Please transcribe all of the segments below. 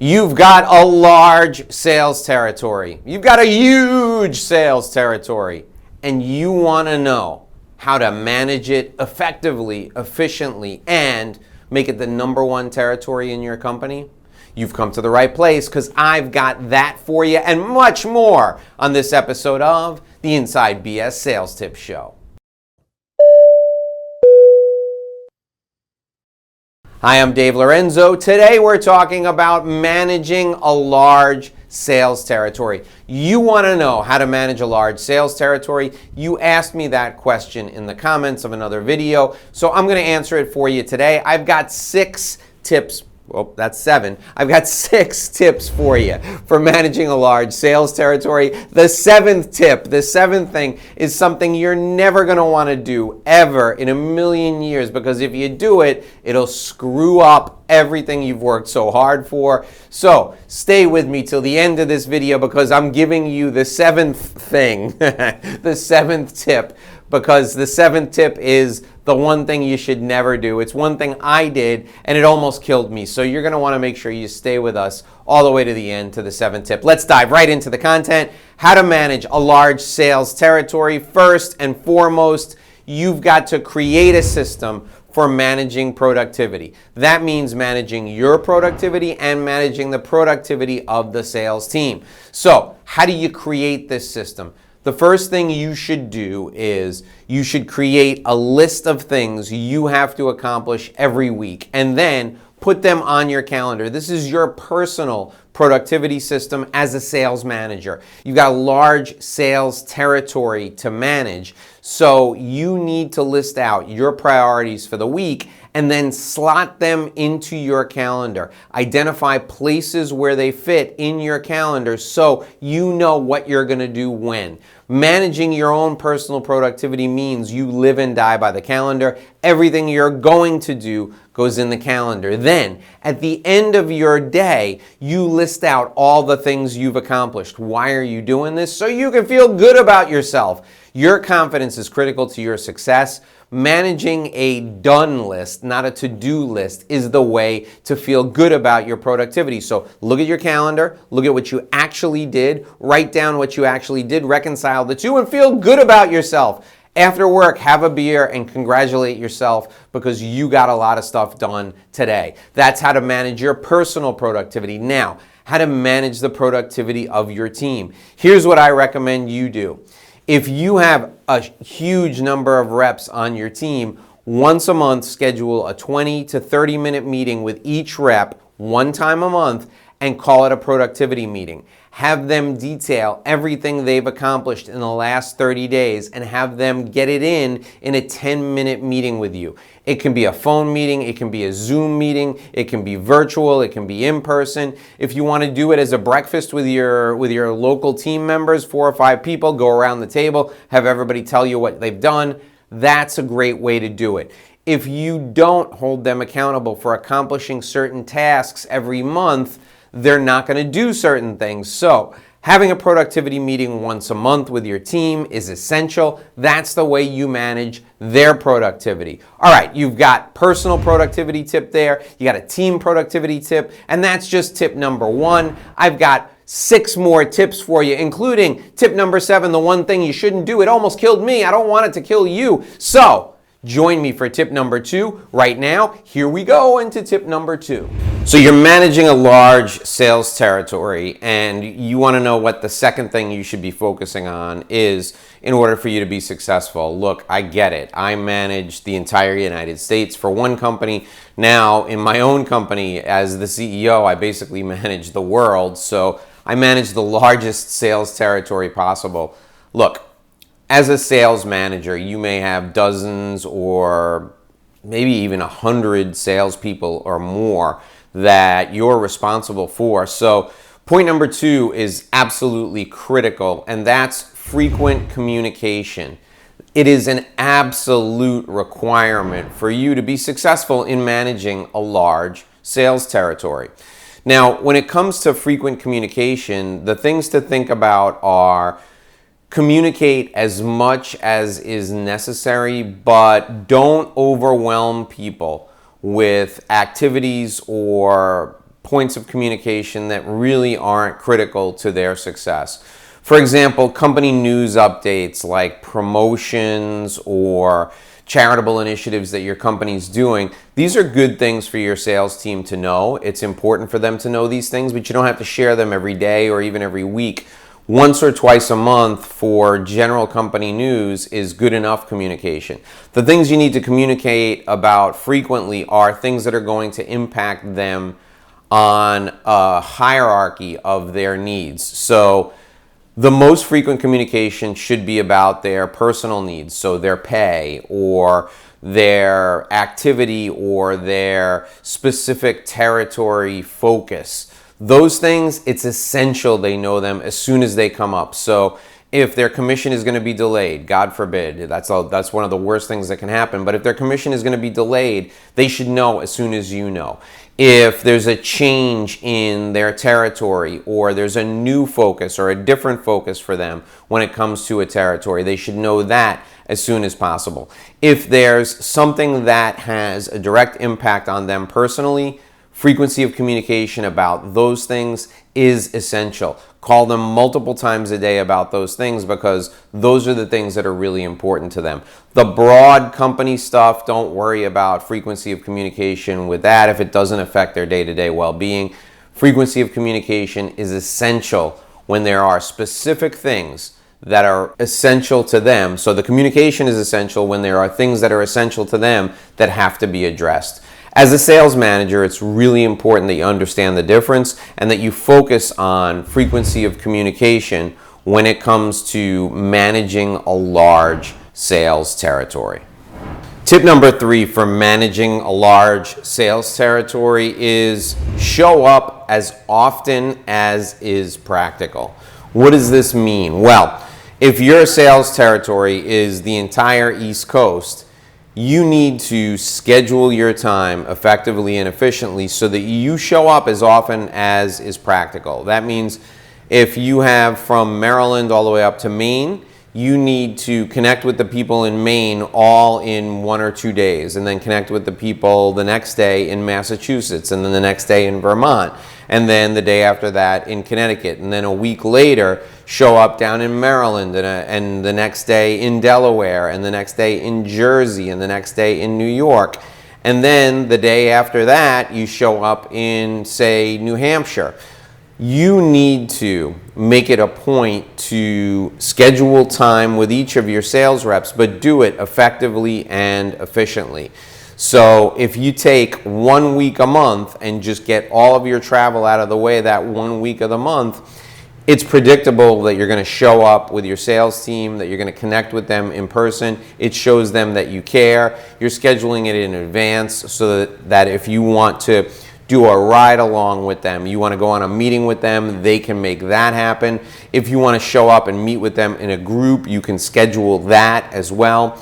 You've got a large sales territory. You've got a huge sales territory, and you want to know how to manage it effectively, efficiently, and make it the #1 territory in your company? You've come to the right place, because I've got that for you and much more on this episode of the Inside BS Sales Tips Show. Hi, I'm Dave Lorenzo. Today we're talking about managing a large sales territory. You want to know how to manage a large sales territory? You asked me that question in the comments of another video, so I'm going to answer it for you today. I've got 6 tips. Well, that's 7. I've got 6 tips for you for managing a large sales territory. The 7th tip, the 7th thing, is something you're never going to want to do ever in a million years, because if you do it, it'll screw up everything you've worked so hard for. So stay with me till the end of this video, because I'm giving you the 7th thing, the 7th tip, because the 7th tip is the one thing you should never do. It's one thing I did, and it almost killed me. So you're going to want to make sure you stay with us all the way to the end, to the 7th tip. Let's dive right into the content. How to manage a large sales territory. First and foremost, you've got to create a system for managing productivity. That means managing your productivity and managing the productivity of the sales team. So how do you create this system? The first thing you should do is you should create a list of things you have to accomplish every week, and then put them on your calendar. This is your personal productivity system as a sales manager. You've got a large sales territory to manage, so you need to list out your priorities for the week and then slot them into your calendar. Identify places where they fit in your calendar so you know what you're going to do when. Managing your own personal productivity means you live and die by the calendar. Everything you're going to do goes in the calendar. Then, at the end of your day, you list out all the things you've accomplished. Why are you doing this? So you can feel good about yourself. Your confidence is critical to your success. Managing a done list, not a to-do list, is the way to feel good about your productivity. So look at your calendar, look at what you actually did, write down what you actually did, reconcile the two, and feel good about yourself. After work, have a beer and congratulate yourself because you got a lot of stuff done today. That's how to manage your personal productivity. Now, how to manage the productivity of your team. Here's what I recommend you do. If you have a huge number of reps on your team, once a month, schedule a 20 to 30 minute meeting with each rep one time a month and call it a productivity meeting. Have them detail everything they've accomplished in the last 30 days and have them get it in a 10-minute meeting with you. It can be a phone meeting, it can be a Zoom meeting, it can be virtual, it can be in person. If you want to do it as a breakfast with your local team members, 4 or 5 people, go around the table, have everybody tell you what they've done. That's a great way to do it. If you don't hold them accountable for accomplishing certain tasks every month, they're not going to do certain things. So having a productivity meeting once a month with your team is essential. That's the way you manage their productivity. All right, you've got personal productivity tip there. You got a team productivity tip, and that's just tip number 1. I've got 6 more tips for you, including tip number 7, the one thing you shouldn't do. It almost killed me. I don't want it to kill you. So join me for tip number 2 right now. Here we go into tip number 2. So you're managing a large sales territory, and you want to know what the second thing you should be focusing on is in order for you to be successful. Look, I get it. I manage the entire United States for one company. Now, in my own company, as the CEO, I basically manage the world. So I manage the largest sales territory possible. Look, as a sales manager, you may have dozens or maybe even 100 salespeople or more that you're responsible for. So point number 2 is absolutely critical, and that's frequent communication. It is an absolute requirement for you to be successful in managing a large sales territory. Now, when it comes to frequent communication, the things to think about are communicate as much as is necessary, but don't overwhelm people with activities or points of communication that really aren't critical to their success. For example, company news updates like promotions or charitable initiatives that your company's doing. These are good things for your sales team to know. It's important for them to know these things, but you don't have to share them every day or even every week. Once or twice a month for general company news is good enough communication. The things you need to communicate about frequently are things that are going to impact them on a hierarchy of their needs. So the most frequent communication should be about their personal needs, so their pay or their activity or their specific territory focus. Those things, it's essential they know them as soon as they come up. So if their commission is going to be delayed, God forbid, that's one of the worst things that can happen, but if their commission is going to be delayed, they should know as soon as you know. If there's a change in their territory or there's a new focus or a different focus for them when it comes to a territory, they should know that as soon as possible. If there's something that has a direct impact on them personally, frequency of communication about those things is essential. Call them multiple times a day about those things because those are the things that are really important to them. The broad company stuff, don't worry about frequency of communication with that if it doesn't affect their day-to-day well-being. Frequency of communication is essential when there are specific things that are essential to them. So the communication is essential when there are things that are essential to them that have to be addressed. As a sales manager, it's really important that you understand the difference and that you focus on frequency of communication when it comes to managing a large sales territory. Tip number 3 for managing a large sales territory is show up as often as is practical. What does this mean? Well, if your sales territory is the entire East Coast, you need to schedule your time effectively and efficiently so that you show up as often as is practical. That means if you have from Maryland all the way up to Maine, you need to connect with the people in Maine all in 1 or 2 days, and then connect with the people the next day in Massachusetts, and then the next day in Vermont, and then the day after that in Connecticut, and then a week later show up down in Maryland, and the next day in Delaware, and the next day in Jersey, and the next day in New York. And then the day after that, you show up in, say, New Hampshire. You need to make it a point to schedule time with each of your sales reps, but do it effectively and efficiently. So if you take 1 week a month and just get all of your travel out of the way that 1 week of the month, it's predictable that you're going to show up with your sales team, that you're going to connect with them in person. It shows them that you care. You're scheduling it in advance so that if you want to do a ride along with them, you want to go on a meeting with them, they can make that happen. If you want to show up and meet with them in a group, you can schedule that as well.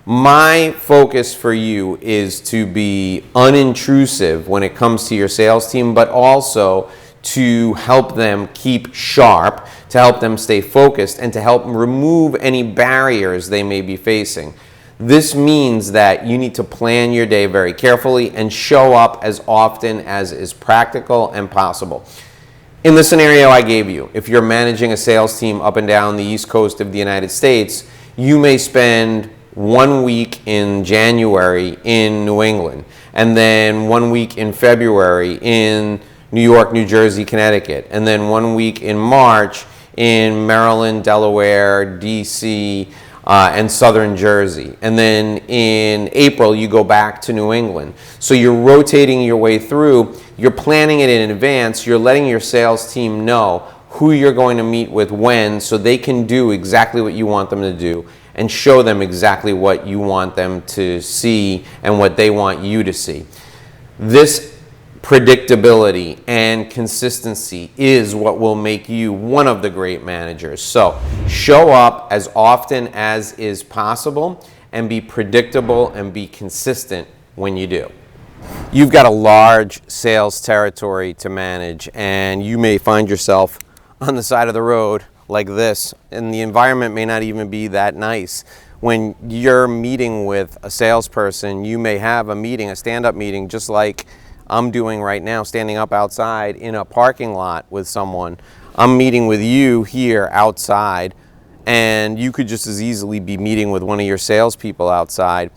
My focus for you is to be unintrusive when it comes to your sales team, but also to help them keep sharp, to help them stay focused, and to help remove any barriers they may be facing. This means that you need to plan your day very carefully and show up as often as is practical and possible. In the scenario I gave you, if you're managing a sales team up and down the East Coast of the United States, you may spend 1 week in January in New England, and then 1 week in February in New York, New Jersey, Connecticut, and then 1 week in March in Maryland, Delaware, DC, and Southern Jersey. And then in April, you go back to New England. So you're rotating your way through, you're planning it in advance, you're letting your sales team know who you're going to meet with when, so they can do exactly what you want them to do and show them exactly what you want them to see and what they want you to see. This predictability and consistency is what will make you one of the great managers. So show up as often as is possible and be predictable and be consistent when you do. You've got a large sales territory to manage, and you may find yourself on the side of the road like this, and the environment may not even be that nice. When you're meeting with a salesperson, you may have a meeting, a stand-up meeting, just like I'm doing right now, standing up outside in a parking lot with someone. I'm meeting with you here outside, and you could just as easily be meeting with one of your salespeople outside.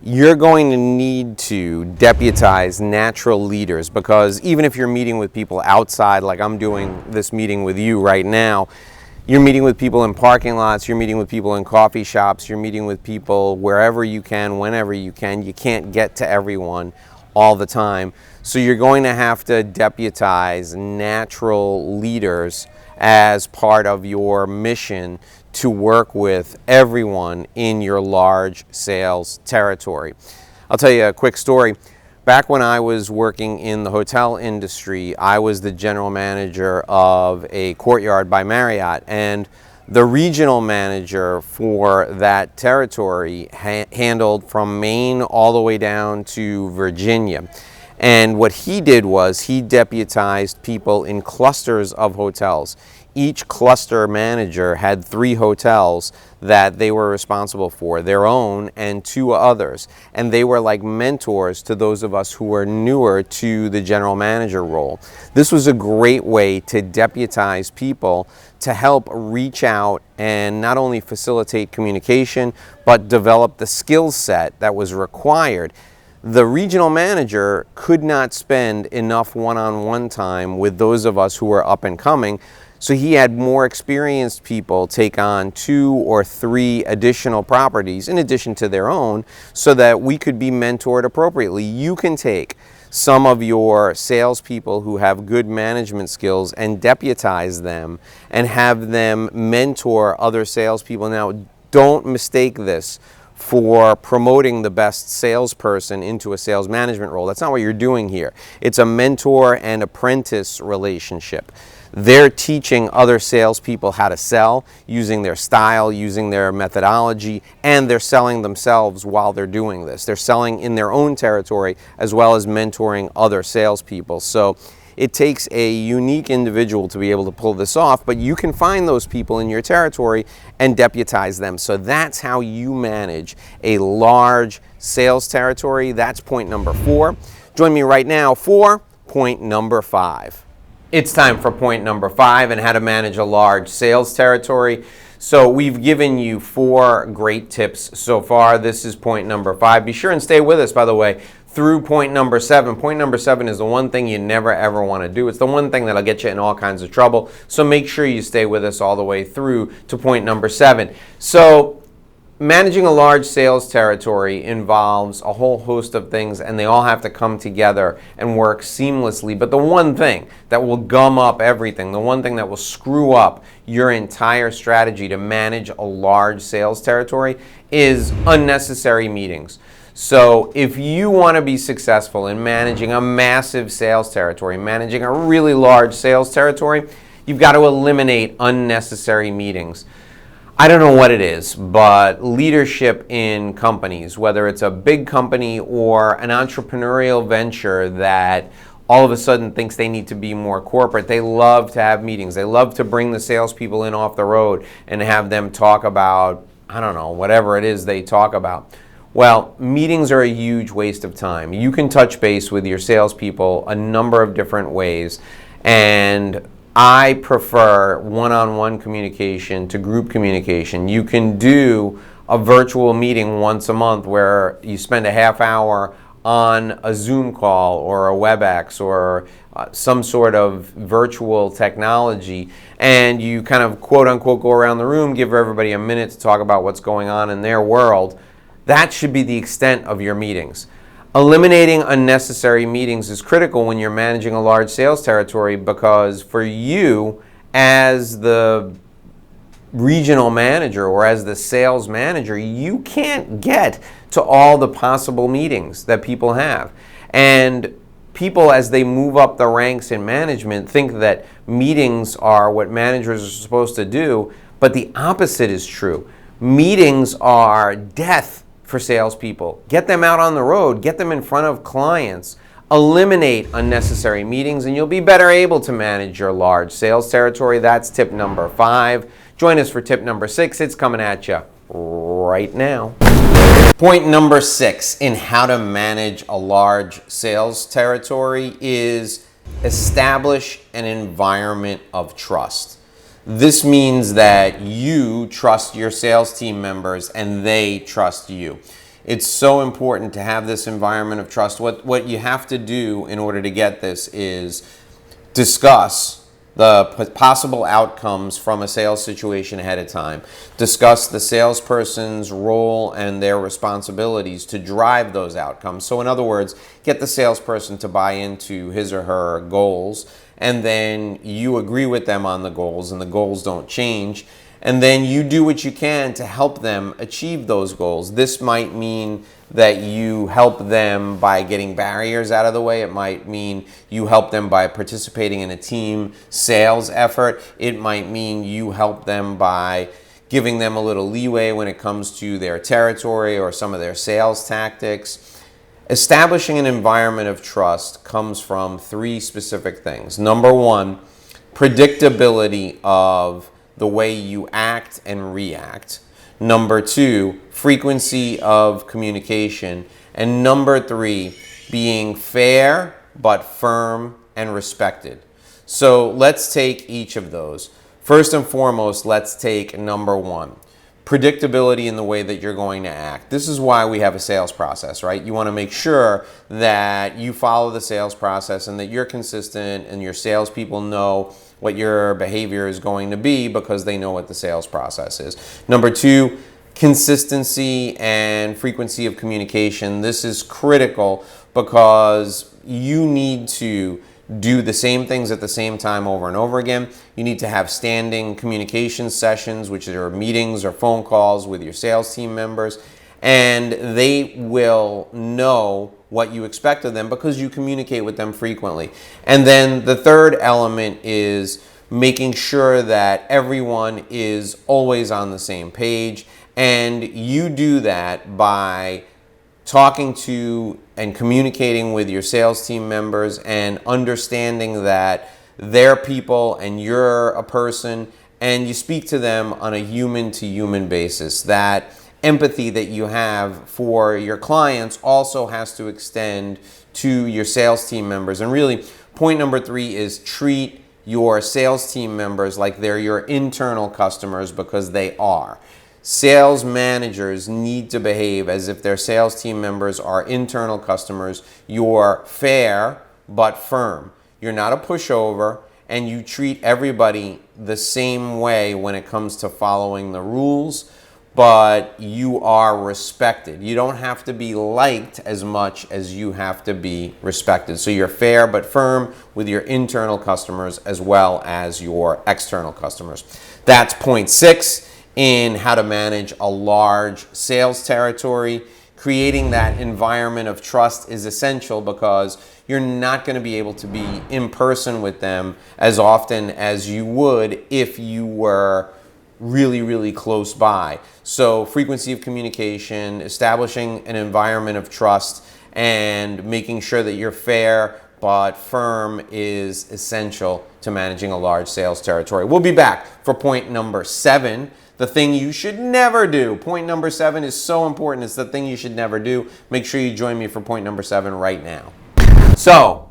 You're going to need to deputize natural leaders, because even if you're meeting with people outside, like I'm doing this meeting with you right now, you're meeting with people in parking lots, you're meeting with people in coffee shops, you're meeting with people wherever you can, whenever you can. You can't get to everyone all the time. So you're going to have to deputize natural leaders as part of your mission to work with everyone in your large sales territory. I'll tell you a quick story. Back when I was working in the hotel industry, I was the general manager of a Courtyard by Marriott, and the regional manager for that territory handled from Maine all the way down to Virginia. And what he did was he deputized people in clusters of hotels. Each cluster manager had 3 hotels that they were responsible for, their own and 2 others. And they were like mentors to those of us who were newer to the general manager role. This was a great way to deputize people to help reach out and not only facilitate communication, but develop the skill set that was required. The regional manager could not spend enough one-on-one time with those of us who were up and coming, so he had more experienced people take on 2 or 3 additional properties in addition to their own, so that we could be mentored appropriately. You can take some of your salespeople who have good management skills and deputize them and have them mentor other salespeople. Now, don't mistake this for promoting the best salesperson into a sales management role. That's not what you're doing here. It's a mentor and apprentice relationship. They're teaching other salespeople how to sell, using their style, using their methodology, and they're selling themselves while they're doing this. They're selling in their own territory as well as mentoring other salespeople. So it takes a unique individual to be able to pull this off, but you can find those people in your territory and deputize them. So that's how you manage a large sales territory. That's point number 4. Join me right now for point number 5. It's time for point number 5 and how to manage a large sales territory. So we've given you 4 great tips so far. This is point number 5. Be sure and stay with us, by the way, through point number 7. Point number 7 is the one thing you never ever want to do. It's the one thing that'll get you in all kinds of trouble. So make sure you stay with us all the way through to point number 7. So managing a large sales territory involves a whole host of things, and they all have to come together and work seamlessly. But the one thing that will gum up everything, the one thing that will screw up your entire strategy to manage a large sales territory is unnecessary meetings. So if you want to be successful in managing a massive sales territory, managing a really large sales territory, you've got to eliminate unnecessary meetings. I don't know what it is, but leadership in companies, whether it's a big company or an entrepreneurial venture that all of a sudden thinks they need to be more corporate, they love to have meetings. They love to bring the salespeople in off the road and have them talk about, I don't know, whatever it is they talk about. Well, meetings are a huge waste of time. You can touch base with your salespeople a number of different ways, and I prefer one-on-one communication to group communication. You can do a virtual meeting once a month where you spend a half hour on a Zoom call or a WebEx or some sort of virtual technology, and you kind of quote-unquote go around the room, give everybody a minute to talk about what's going on in their world. That should be the extent of your meetings. Eliminating unnecessary meetings is critical when you're managing a large sales territory, because for you as the regional manager or as the sales manager, you can't get to all the possible meetings that people have. And people, as they move up the ranks in management, think that meetings are what managers are supposed to do, but the opposite is true. Meetings are death for salespeople. Get them out on the road, get them in front of clients, eliminate unnecessary meetings, and you'll be better able to manage your large sales territory. That's tip number 5. Join us for tip number 6. It's coming at you right now. Point number 6 in how to manage a large sales territory is establish an environment of trust. This means that you trust your sales team members and they trust you. It's so important to have this environment of trust. What you have to do in order to get this is discuss the possible outcomes from a sales situation ahead of time. Discuss the salesperson's role and their responsibilities to drive those outcomes. So in other words, get the salesperson to buy into his or her goals, and then you agree with them on the goals and the goals don't change. And then you do what you can to help them achieve those goals. This might mean that you help them by getting barriers out of the way. It might mean you help them by participating in a team sales effort. It might mean you help them by giving them a little leeway when it comes to their territory or some of their sales tactics. Establishing an environment of trust comes from 3 specific things. Number 1, predictability of the way you act and react. Number 2, frequency of communication. And number 3, being fair but firm and respected. So let's take each of those. First and foremost, let's take number 1. Predictability in the way that you're going to act. This is why we have a sales process, right? You want to make sure that you follow the sales process and that you're consistent and your salespeople know what your behavior is going to be because they know what the sales process is. Number 2, consistency and frequency of communication. This is critical because you need to do the same things at the same time over and over again. You need to have standing communication sessions, which are meetings or phone calls with your sales team members, and they will know what you expect of them because you communicate with them frequently. And then the third element is making sure that everyone is always on the same page, and you do that by talking to and communicating with your sales team members and understanding that they're people and you're a person and you speak to them on a human-to-human basis. That empathy that you have for your clients also has to extend to your sales team members. And really, point number 3 is treat your sales team members like they're your internal customers, because they are. Sales managers need to behave as if their sales team members are internal customers. You're fair but firm. You're not a pushover, and you treat everybody the same way when it comes to following the rules, but you are respected. You don't have to be liked as much as you have to be respected. So you're fair but firm with your internal customers as well as your external customers. That's point 6 in how to manage a large sales territory. Creating that environment of trust is essential because you're not going to be able to be in person with them as often as you would if you were really close by. So frequency of communication, establishing an environment of trust, and making sure that you're fair but firm is essential to managing a large sales territory. We'll be back for point number 7. The thing you should never do. Point number 7 is so important. It's the thing you should never do. Make sure you join me for point number 7 right now. So,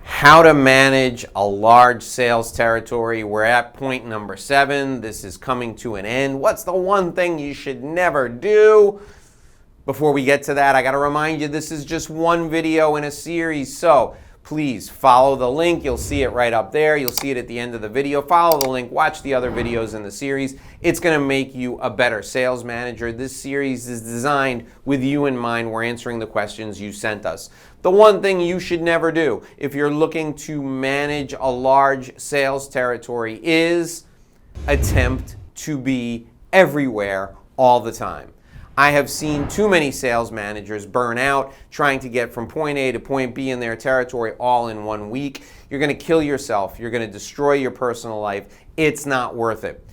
how to manage a large sales territory. We're at point number 7. This is coming to an end. What's the one thing you should never do? Before we get to that, I got to remind you this is just one video in a series. So, please follow the link. You'll see it right up there. You'll see it at the end of the video. Follow the link. Watch the other videos in the series. It's going to make you a better sales manager. This series is designed with you in mind. We're answering the questions you sent us. The one thing you should never do if you're looking to manage a large sales territory is attempt to be everywhere all the time. I have seen too many sales managers burn out trying to get from point A to point B in their territory all in 1 week. You're going to kill yourself. You're going to destroy your personal life. It's not worth it.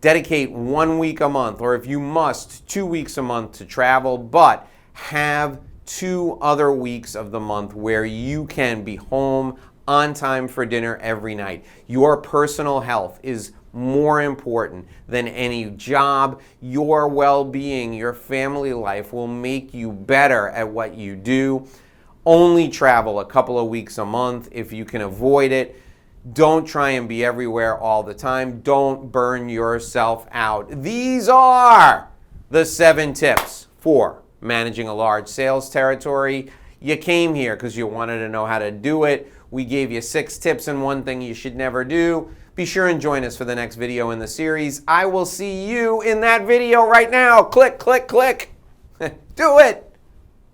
Dedicate 1 week a month, or if you must, 2 weeks a month to travel, but have 2 other weeks of the month where you can be home on time for dinner every night. Your personal health is more important than any job. Your well-being, your family life will make you better at what you do. Only travel a couple of weeks a month if you can avoid it. Don't try and be everywhere all the time. Don't burn yourself out. These are the 7 tips for managing a large sales territory. You came here because you wanted to know how to do it. We gave you 6 tips and 1 thing you should never do. Be sure and join us for the next video in the series. I will see you in that video right now. Click, click, click. Do it.